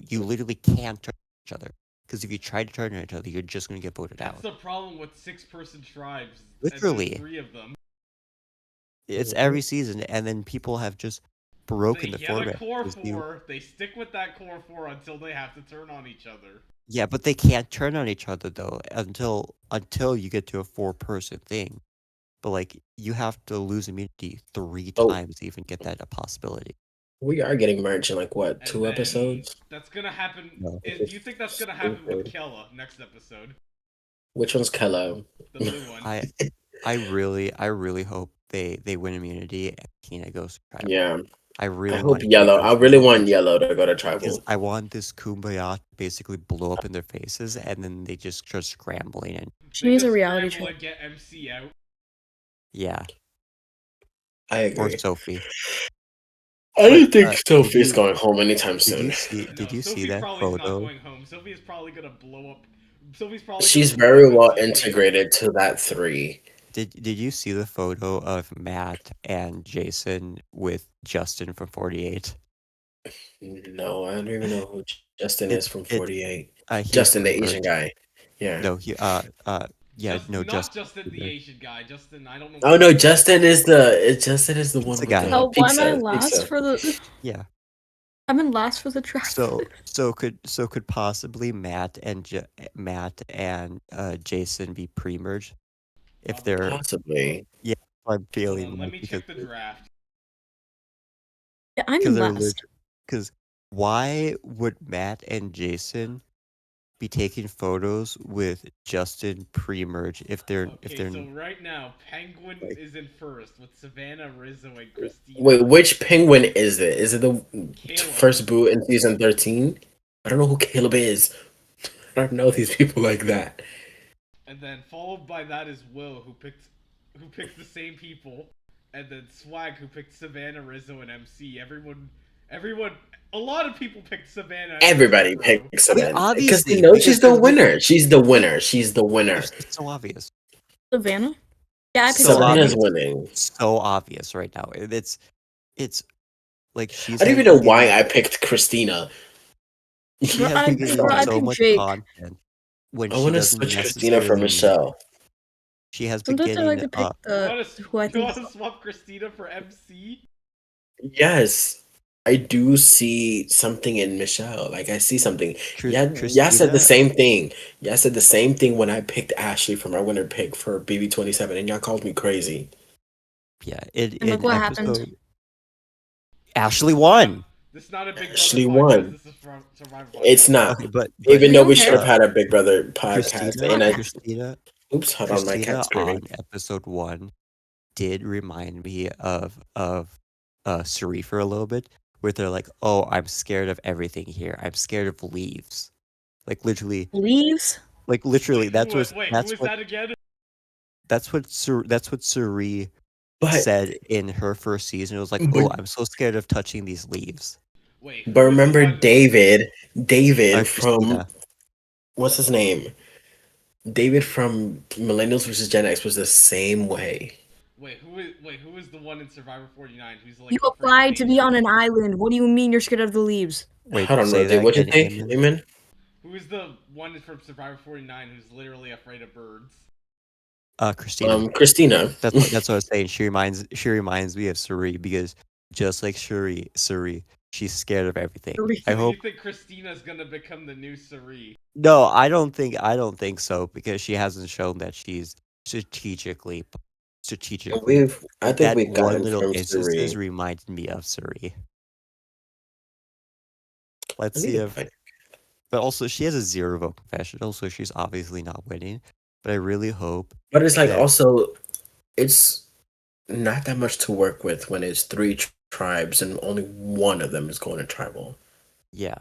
You literally can't turn on each other, because if you try to turn on each other, you're just gonna get voted That's out. the problem with 6-person tribes. Literally. And there's 3 of them. It's every season, and then people have just broken They the get a format. core because you- 4, they stick with that core 4 until they have to turn on each other. Yeah, but they can't turn on each other though until you get to a 4-person thing. But like you have to lose immunity 3 Oh. times to even get that a possibility. We are getting merged in like what, And 2 then episodes? That's gonna happen. No. Do you think that's gonna happen with Stupid. Kella next episode? Which one's Kello? The blue one. I really hope they win immunity and Tina goes to tribal. Yeah. I I really hope want yellow. Tina I to go really to want tribal, yellow to go to because tribal. I want this kumbaya to basically blow up in their faces, and then they just start scrambling and She needs a just reality scramble check. and get MC out. yeah, I or agree. Sophie. I don't But, think Sophie's you- going home anytime Did soon. you see? No, Did you see Sophie that probably is not photo? going home. Sophie is probably gonna blow up. Sophie's probably. She's gonna blow very up well MC's game. integrated to that 3. Did you see the photo of Matt and Jason with Justin from 48? No, I don't even know who Justin It- is from it- 48. He's Justin, the pre-merged. Asian guy. Yeah. No, yeah, no, Not Justin. Justin the Asian guy. Justin, I don't know. Oh no, Justin is the one Pizza with guy. the Oh, why am I pizza. last pizza. for the? Yeah. I'm in last for the track. So could possibly Matt and Jason be pre-merged if they're Possibly. I'm Hold feeling on, like, let me check the draft. Yeah, I'm because in they're last. because why would Matt and Jason be taking photos with Justin pre-merge if they're Okay, so right now, Penguin is in first with Savannah, Rizzo, and Christina. Wait, which penguin is it? Is it the Caleb. first boot in season 13? I don't know who Caleb is. I don't know these people like that. And then followed by that is Will, who picked the same people, and then Swag, who picked Savannah, Rizzo, and MC. Everyone, a lot of people picked Savannah. and Everybody Rizzo. picks Savannah because obviously, they know she's the because winner. She's the winner. She's the winner. It's so obvious. Savannah. Yeah, I picked So Savannah. Savannah's winning. So obvious right now. It's like she's. I don't even been know why getting- I picked Christina. She Bro, has been getting I so picked much Jake. content when I she want to doesn't switch Christina for necessarily need Michelle. it. She has been Sometimes I like getting to pick the who I You think. want to swap Christina for MC? Yes, I do see something in Michelle. Like I see something. Yeah, said Christina- the same thing. Yeah, said the same thing when I picked Ashley for my winner pick for BB27, and y'all called me crazy. Yeah, And look what happened. Ashley won. This is not a Big Brother Ashley podcast, won. This is Survivor podcast. It's not. Okay, but Even We though we don't should care. have had a Big Brother podcast, and Christina oops, hold on, my Christina cat's on screaming. episode 1 did remind me of Suri for a little bit, where they're like, "Oh, I'm scared of everything here. I'm scared of leaves." Like literally, Leaves. that's what who is that again? that's what Suri But said in her first season. It was like, But- "Oh, I'm so scared of touching these leaves." Wait. but remember David Christina. from what's his name? David from Millennials vs. Gen X was the same way. Who is the one in Survivor 49 who's like? You afraid of applied to be nature? on an island. What do you mean you're scared of the leaves? Wait, I don't know, say dude. that What you again, think, Eamon? Eamon? Who is the one from Survivor 49 who's literally afraid of birds? Christina. Christina. That's what I was saying. She reminds me of Suri because just like Suri she's scared of everything. Suri. I So hope. you think Christina's gonna become the new Suri? No, I don't think so because she hasn't shown that she's strategically. I Like think that we got one it little from instances Suri. reminded me of Suri. Let's I see need to if. find- But also, she has a 0 vote confessional, so she's obviously not winning. But I really hope But it's like that. also, it's not that much to work with when it's three tribes and only one of them is going to tribal. Yeah,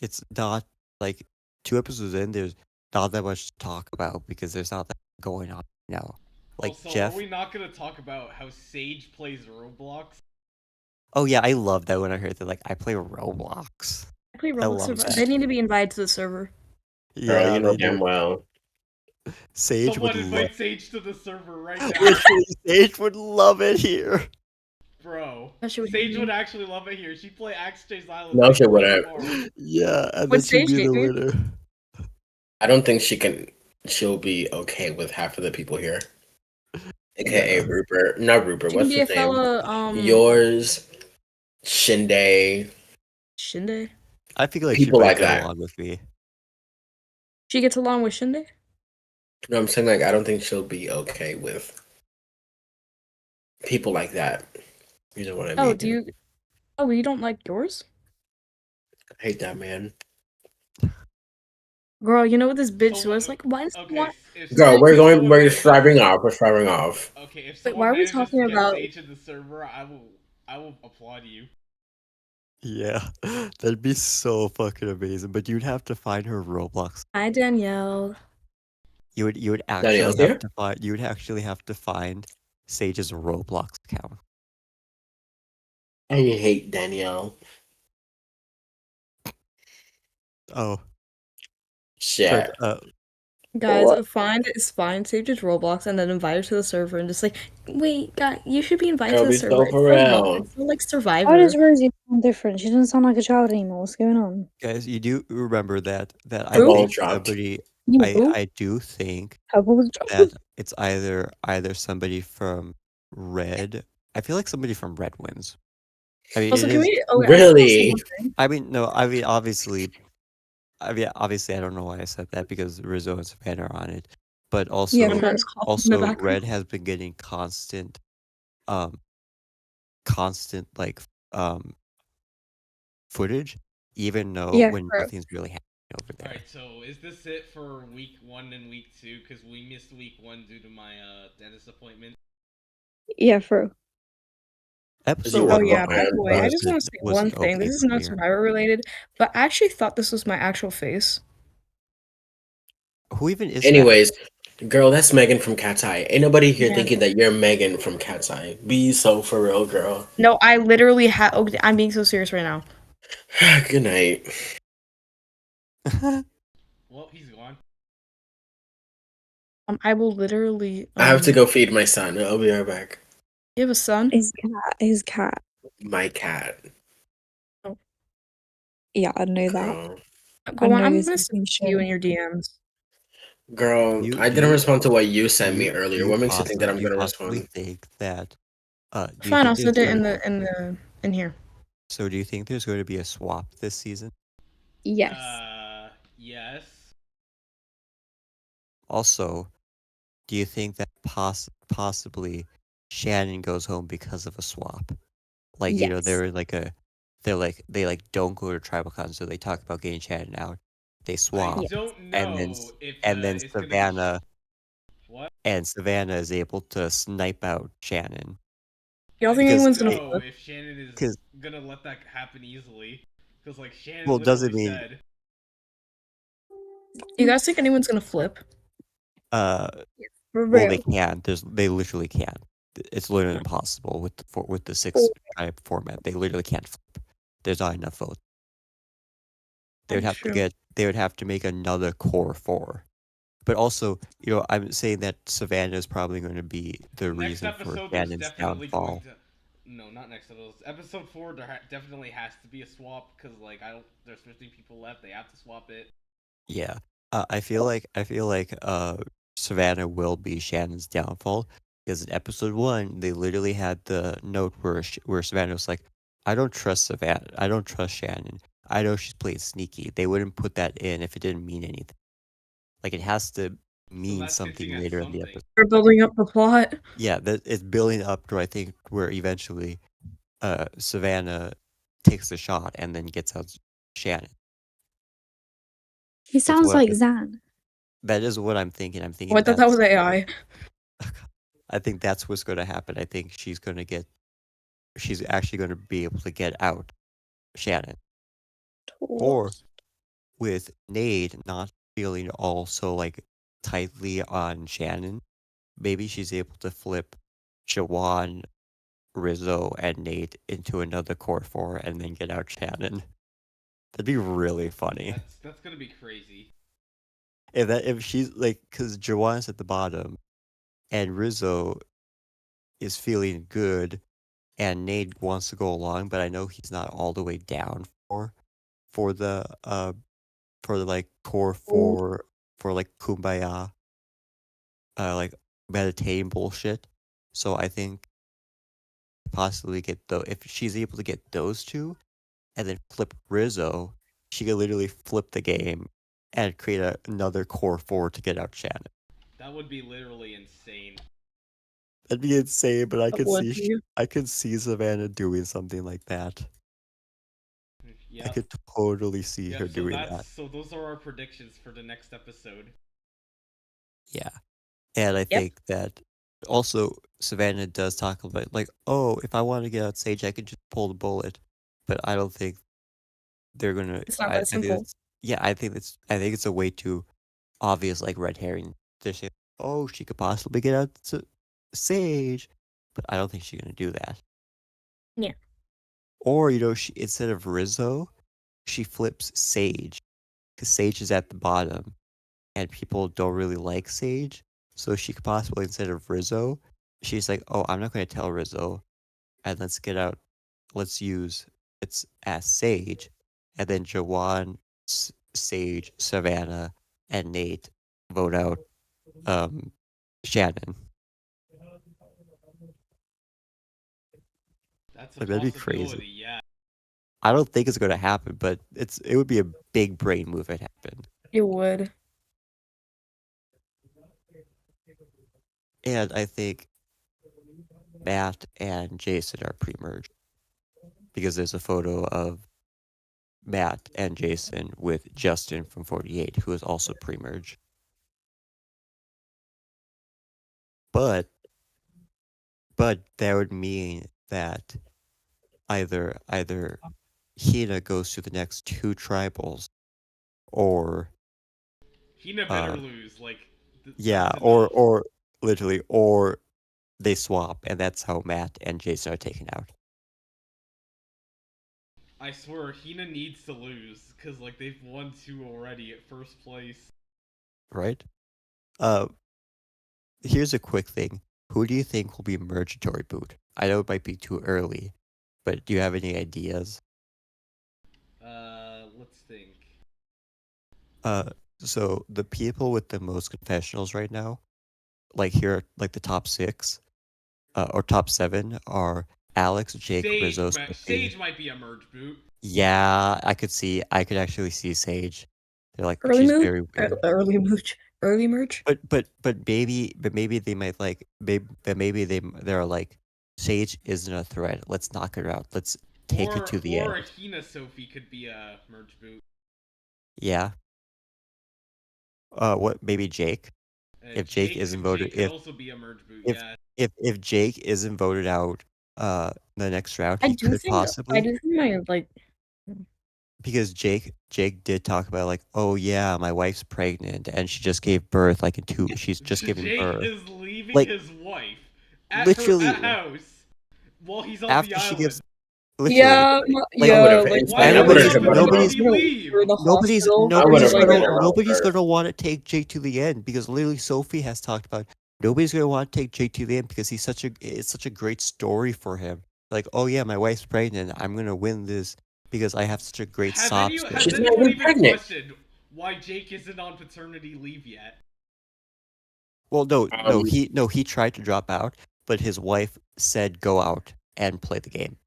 it's not like 2 episodes in. There's not that much to talk about because there's not that going on now. Like Also, Jeff. are we not gonna talk about how Sage plays Roblox? Oh yeah, I love that when I heard that. Like I play Roblox. I play I Roblox love server. that. They need to be invited to the server. Girl, Yeah, you know they damn do. well. Sage would Someone love. invite Sage to the server right now. Literally, Sage would love it here. Bro, Especially with Sage me. would actually love it here. She'd play Axe Chase Island. No, she next week wouldn't. tomorrow. Yeah, and Would then she'd Sage be hate the me? winner. I don't think she'll be okay with half of the people here. AKA Yeah. Rupert. Not Rupert, She can what's be a his name? fella, Yours, Shinde, Shinde. I feel like people she might like get that. along with me. She gets along with Shinde? No, I'm saying like I don't think she'll be okay with people like that. You know what I mean? Oh, do you? Oh, you don't like yours? I hate that man. Girl, you know what this bitch So was what- like? Why does Okay, want? if Girl, someone- we're if someone we're manages- striving off. We're striving off. Okay, if Wait, someone why are we manages talking to get about- Sage in the server, I will applaud you. Yeah, that'd be so fucking amazing. But you'd have to find her Roblox. Hi, Danielle. You would Danielle's actually here? have to find. You would actually have to find Sage's Roblox account. I hate Danielle. Oh, Shit. but Guys, What? find Sage's Roblox and then invite her to the server and just like, wait, guy, you should be invited Girl, to the be server. so It's for so real. fun. It's so like Survivor. Why does Rosie sound different? She doesn't sound like a child anymore. What's going on? guys, you do remember that I Who? think Dropped. somebody. You? I do think Her ball was dropped. that it's either somebody from Red. I feel like somebody from Red wins. I mean, Also, it can is- we? Oh, I just wanna say Really? one thing. I mean, no. I mean, obviously. Obviously, I don't know why I said that because Rizzo and Savannah are on it, but also, Yeah, I'm sure. just coughing in the also background. Red has been getting constant like footage, even though Yeah, when bro. nothing's really happening over there. Alright, so is this it for week 1 and week 2? Because we missed week 1 due to my dentist appointment. Yeah, for Episode Oh, Oh one yeah, okay. by the way, I was just want to an- say was one an thing. okay This is not premiere. Survivor related, but I actually thought this was my actual face. Who even is? that? Anyways, girl, that's Megan from Cat's Eye. Ain't nobody here Yeah. thinking that you're Megan from Cat's Eye. Be so for real, girl. No, I literally had. Oh, I'm being so serious right now. Good night. Well, he's gone. I will literally. I have to go feed my son. I'll be right back. You have a son? his cat. My cat. Yeah, I know that. Girl. Go on. know I'm this gonna is send being you in shown. your DMs. Girl, You- I do didn't you- respond to what you sent me Do earlier. you What makes you think that I'm do you gonna possibly respond? think that? Do you Fine, think I'll send there's it in going- in here. So, do you think there's going to be a swap this season? Yes. Yes. Also, do you think that possibly Shannon goes home because of a swap? Like, you know, Yes. they don't go to TribalCon, so they talk about getting Shannon out. They swap, I don't know and then if and then it's gonna be- Savannah What? and Savannah is able to snipe out Shannon. Y'all think Because- anyone's gonna know flip? if Shannon is 'Cause- gonna let that happen easily. Because like Shannon Well, does it literally mean- said, You guys think anyone's gonna flip? For Well, real. they can't. They literally can't. It's literally impossible with the 6 Oh. tribe format. They literally can't flip. There's not enough votes. They would That's have true. to get. They would have to make another core 4. But also, you know, I'm saying that Savannah is probably going to be the next reason for episode there's Shannon's definitely downfall. going to. No, not next episode. Episode 4 there definitely has to be a swap because like there's 15 people left. They have to swap it. Yeah, I feel like Savannah will be Shannon's downfall because in episode 1 they literally had the note where Savannah was like, I don't trust Savannah. I don't trust Shannon. I know she's playing sneaky. They wouldn't put that in if it didn't mean anything. Like it has to So mean that's hinting something at later in the something. episode. We're building up the plot. Yeah, that it's building up to I think where eventually Savannah takes the shot and then gets out Shannon. He sounds what- like Zan. That is what I'm thinking. I'm thinking Oh, I thought that was AI. I think that's what's going to happen. I think she's actually going to be able to get out Shannon. Or with Nade not feeling all so like tightly on Shannon, maybe she's able to flip Jawan, Rizzo, and Nate into another core 4 and then get out Shannon. That'd be really funny. That's gonna be crazy. If she's like, because Jawan's at the bottom, and Rizzo is feeling good, and Nate wants to go along, but I know he's not all the way down for the like core 4 for like kumbaya, like meditating bullshit. So I think possibly if she's able to get those two, and then flip Rizzo, she could literally flip the game and create another core 4 to get out Shannon. That would be literally insane. That'd be insane, but I That could see Savannah doing something like that. Yeah. I could totally see her doing that. So those are our predictions for the next episode. Yeah. And I think that also Savannah does talk about like, oh, if I want to get out Sage, I could just pull the bullet. But I don't think they're gonna. It's not that simple. I think it's a way too obvious, like red herring. They're saying, oh, she could possibly get out Sage, but I don't think she's gonna do that. Yeah. Or she instead of Rizzo, she flips Sage, because Sage is at the bottom, and people don't really like Sage. So she could possibly, instead of Rizzo, she's like, oh, I'm not going to tell Rizzo, and let's use it's as Sage, and then Jawan, Sage, Savannah, and Nate vote out Shannon. That's a That'd be possibility, crazy. yeah. I don't think it's going to happen, but it would be a big brain move if it happened. It would. And I think Matt and Jason are pre-merged, because there's a photo of Matt and Jason with Justin from 48, who is also pre-merge. But that would mean that either Hina goes to the next 2 tribals, or Hina better lose, like. yeah, that's enough. or literally, or they swap, and that's how Matt and Jason are taken out. I swear, Hina needs to lose, because, like, they've won 2 already at first place. Right? Here's a quick thing. Who do you think will be merged to reboot? I know it might be too early, but do you have any ideas? Let's think. So the people with the most confessionals right now, like here, like the top 6, or top 7 are Alex, Jake, Rizzo, Sage might be a merge boot. Yeah, I could actually see Sage. They're like, Early she's move? very weird. Early merge? But maybe they might like they're like, Sage isn't a threat. Let's knock her out. Let's take it to the end. Or a Hina Sophie could be a merge boot. Yeah. What? Maybe Jake. If Jake isn't voted, could also be a merge boot. if Jake isn't voted out, the next round, I he do could think possibly. I do think my like. Because Jake did talk about like, oh yeah, my wife's pregnant and she just gave birth like in 2. She's just giving birth. Jake is leaving Like, his wife at literally her house while he's on after the island. she gives. Literally, Yeah, like, yeah. would've- Like, I nobody's- would've- nobody's- nobody's nobody's gonna want to take Jake to the end, because literally Sophie has talked about nobody's gonna want to take Jake to the end because it's such a great story for him. Like, oh yeah, my wife's pregnant. I'm gonna win this because I have such a great sob story. Has She's not anyone even even pregnant. questioned why Jake isn't on paternity leave yet? Well, no, he tried to drop out, but his wife said go out and play the game.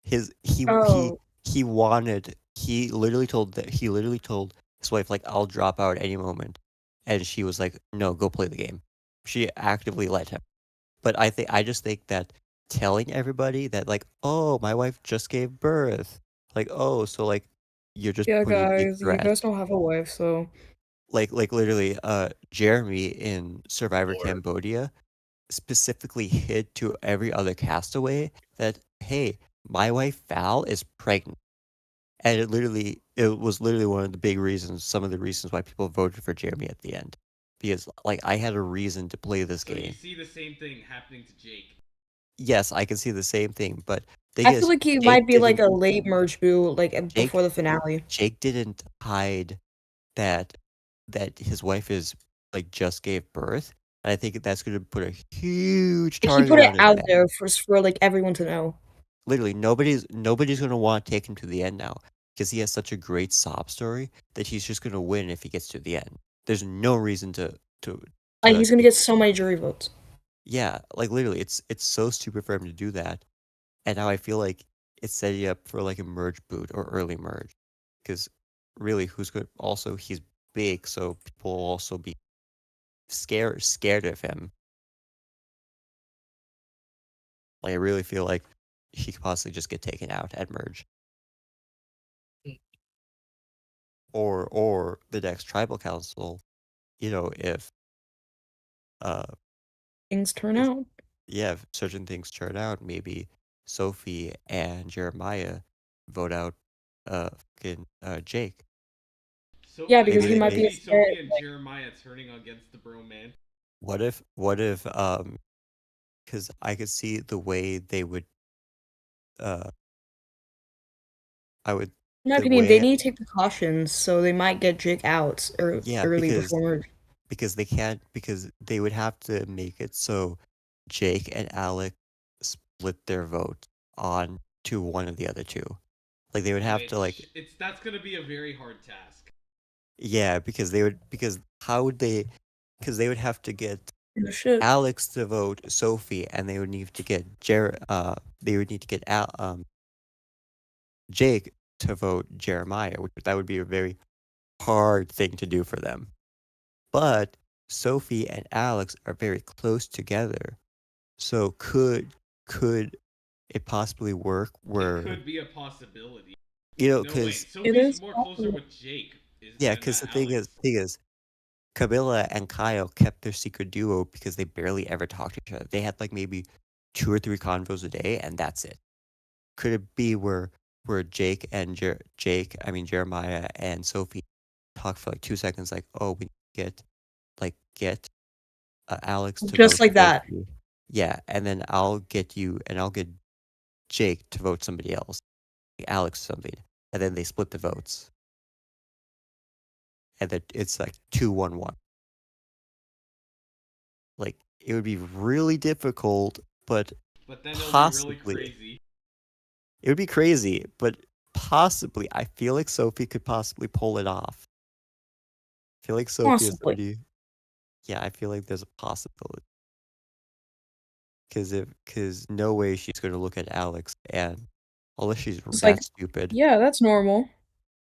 He Oh, he literally told his wife like I'll drop out any moment, and she was like no, go play the game. She actively let him. But I just think that telling everybody that like oh my wife just gave birth, like oh so like you're just Yeah, putting these guys, you threats guys don't have a wife, so like literally Jeremy in Survivor Or Cambodia specifically hid to every other castaway that hey my wife Val is pregnant, and it was literally one of the big reasons, some of the reasons why people voted for Jeremy at the end, because like I had a reason to play this So you game. see the same thing happening to Jake. Yes, I can see the same thing, but thing I feel is like he Jake might be like didn't a late merge boo, like Jake before the finale. Jake didn't hide that his wife is like just gave birth, and I think that's going to put a huge He target put it on his out back. there for like everyone to know. Literally, nobody's going to want to take him to the end now because he has such a great sob story that he's just going to win if he gets to the end. There's no reason to Like he's gonna get so many jury votes. yeah, like literally, it's so stupid for him to do that, and now I feel like it's setting up for like a merge boot or early merge, because really, who's good? Also, he's big, so people will also be scared of him. Like I really feel like he could possibly just get taken out at merge, or the next tribal council. You know, uh Things turn if out. yeah, if certain things turn out, maybe Sophie and Jeremiah vote out fucking Jake. So Yeah, I because Maybe he I they might could be may see Sophie and like, Jeremiah turning against the bro man. what if because I could see the way they would uh I would in my the opinion, they way need to take precautions, so they might get Jake out yeah early before merge. because they can't because they would have to make it so Jake and Alec split their vote on to one of the other two. Like they would have to like Which that's gonna be a very hard task. yeah, because how would they because they would have to get Oh, shit. Alex to vote Sophie and they would need to get they would need to get Jake to vote Jeremiah, which that would be a very hard thing to do for them. But Sophie and Alex are very close together. So could it possibly work It where could be a possibility. you know No, wait. because It Sophie's is more closer possible. with Jake yeah than because the Alex. thing is Camilla and Kyle kept their secret duo because they barely ever talked to each other. They had like maybe 2 or 3 convos a day, and that's it. Could it be where Jake and Jeremiah and Sophie talk for like 2 seconds, like, oh, we get Alex to Just vote like that. Sophie, yeah, and then I'll get you, and I'll get Jake to vote somebody else, like Alex something, and then they split the votes, and then it's like 2-1-1. Like it would be really difficult, but But then it'll be really possibly crazy. it would be crazy, but possibly I feel like Sophie could possibly pull it off. I feel like Sophie is Possibly. somebody. Yeah, I feel like there's a possibility. Because no way she's gonna look at Alex and unless she's It's like, that stupid. yeah, that's normal.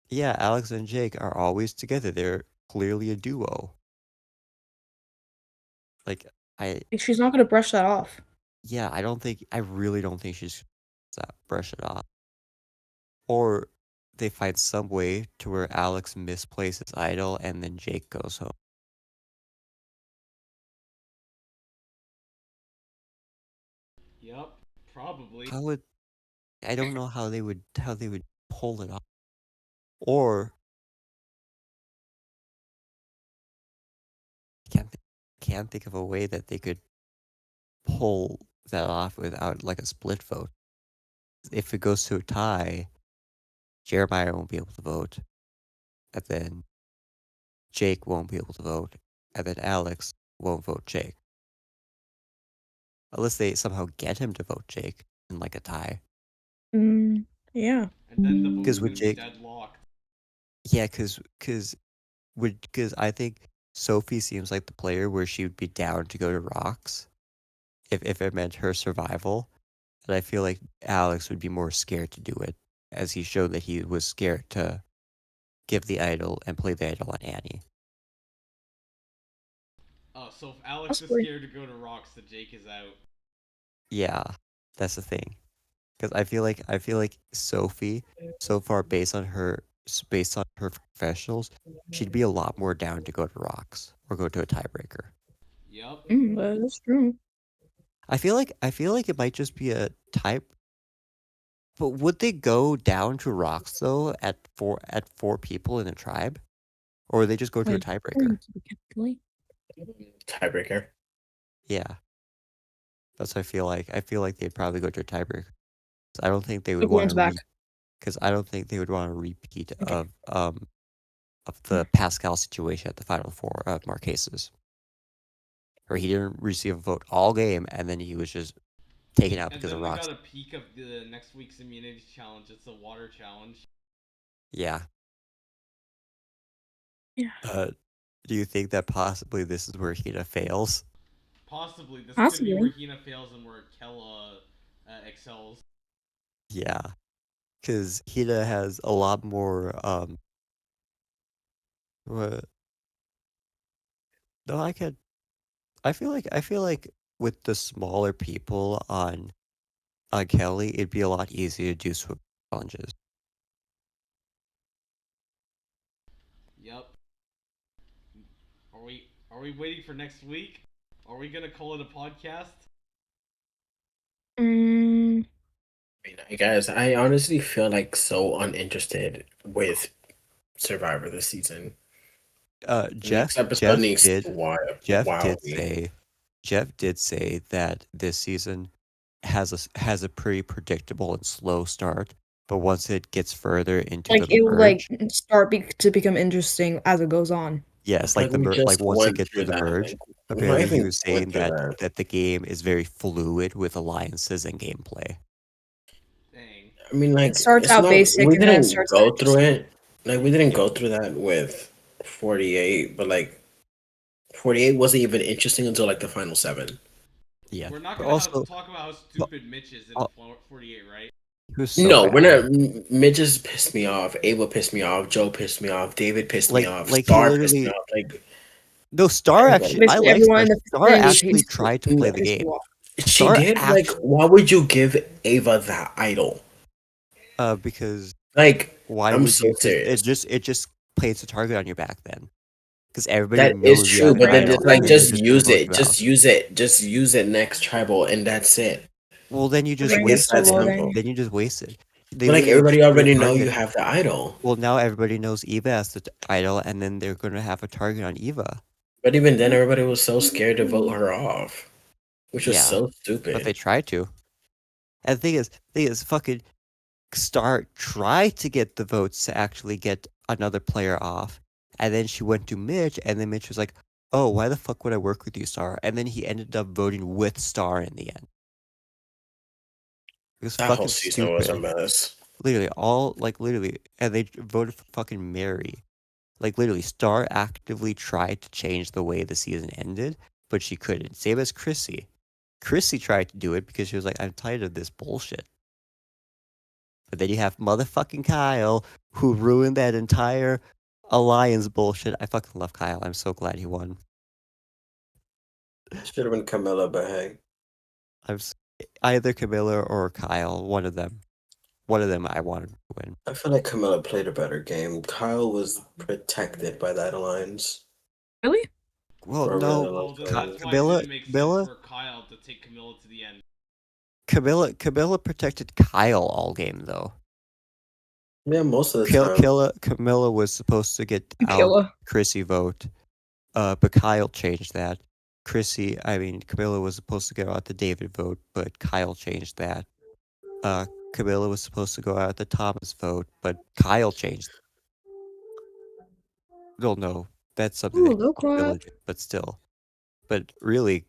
Yeah, Alex and Jake are always together. They're clearly a duo. Like I Like, she's not gonna brush that off. yeah, I really don't think she's that brush it off. Or they find some way to where Alex misplaces Idol and then Jake goes home. Yup, probably. How would I don't know how they would pull it off. Or can't think of a way that they could pull that off without like a split vote. If it goes to a tie, Jeremiah won't be able to vote, and then Jake won't be able to vote, and then Alex won't vote Jake. Unless they somehow get him to vote Jake in like a tie. Yeah. And then the vote's Because gonna with be Jake, deadlocked. yeah, because I think Sophie seems like the player where she would be down to go to rocks if it meant her survival. And I feel like Alex would be more scared to do it, as he showed that he was scared to give the idol and play the idol on Annie. Oh, so if Alex is Possibly. scared to go to Rocks, then Jake is out. Yeah, that's the thing. Because I feel like Sophie, so far based on her professionals, she'd be a lot more down to go to Rocks or go to a tiebreaker. Yep. That's true. I feel like it might just be a type. But would they go down to Rocks though at four people in a tribe, or would they just go to a Wait, tiebreaker? Tiebreaker. Yeah, that's what I feel like. I feel like they'd probably go to a tiebreaker. I don't think they would Look, want one's to back. because I don't think they would want a repeat Okay. of the Pascal situation at the Final Four of Marquesas, where he didn't receive a vote all game, and then he was just taken out And because then of we Rocks. got a peek of the next week's immunity challenge. It's a water challenge. Yeah. Yeah. Do you think that possibly this is where Hina fails? Possibly. This could Possibly. be where Hina fails and where Kella excels. Yeah, because Hina has a lot more what? No, I feel like with the smaller people on Kelly, it'd be a lot easier to do swim challenges. Yep. Are we waiting for next week? Are we gonna call it a podcast? Mm, Guys, I honestly feel like so uninterested with Survivor this season. Jeff Next episode needs did to wow me. Jeff did say that this season has a pretty predictable and slow start, but once it gets further into like the it will like merge, start to become interesting as it goes on. yes, like the we like just once it went gets to through the that. merge, Like, we're not apparently he even was going saying through that the game is very fluid with alliances and gameplay. Dang. I mean, like, It starts it's out not, basic we and then it didn't starts go to through interesting. it. Like, we didn't go through that with 48, but like 48 wasn't even interesting until like the final 7. Yeah, We're not but gonna also talk about how stupid Mitch is in uh, 48, right? he was so No, bad. we're not. Midges pissed me off. Ava pissed me off. Joe pissed me off. David pissed me off. Like he Star pissed me literally. off. Like, No, Star actually. I Basically like everyone Star. in the Star vicinity actually pissed tried to you- play the pissed you game. off. she Star did. Like, why would you give Ava that idol? Because Like, why I'm would so you? 'Cause serious. it just plays a target on your back then. Because everybody That knows is you true, have but an then idol, just like and then they're just gonna use vote it. you Just out. use it. Just use it next tribal, and that's it. Well, then you just Bring it waste to it. loading. Then you just waste it. They But like literally everybody just put a already know you target. have the idol. Well, now everybody knows Eva as the idol, and then they're gonna have a target on Eva. But even then, everybody was so scared to vote her off, which was Yeah, so but stupid. they tried to. And the thing is, fucking Star tried to get the votes to actually get another player off, and then she went to Mitch, and then Mitch was like, "Oh, why the fuck would I work with you, Star?" And then he ended up voting with Star in the end. It was That whole fucking season was a stupid. mess. Literally, and they voted for fucking Mary. Like literally, Star actively tried to change the way the season ended, but she couldn't. Same as Chrissy. Chrissy tried to do it because she was like, "I'm tired of this bullshit." But then you have motherfucking Kyle, who ruined that entire alliance bullshit. I fucking love Kyle. I'm so glad he won. Should have been Camilla, but hey. Either Camilla or Kyle, one of them. One of them I wanted to win. I feel like Camilla played a better game. Kyle was protected by that alliance. Really? Well, For a no, really long Well, then time. that's why Camilla- it didn't make Camilla- sense for Kyle to take Camilla to the end. Camilla protected Kyle all game though. Yeah, most of the time. Camilla was supposed to get out Killa. Chrissy vote, but Kyle changed that. Camilla was supposed to go out the David vote, but Kyle changed that. Camilla was supposed to go out the Thomas vote, but Kyle changed. Well, no, that's something Ooh, that low clap. Camilla did, but still. But really,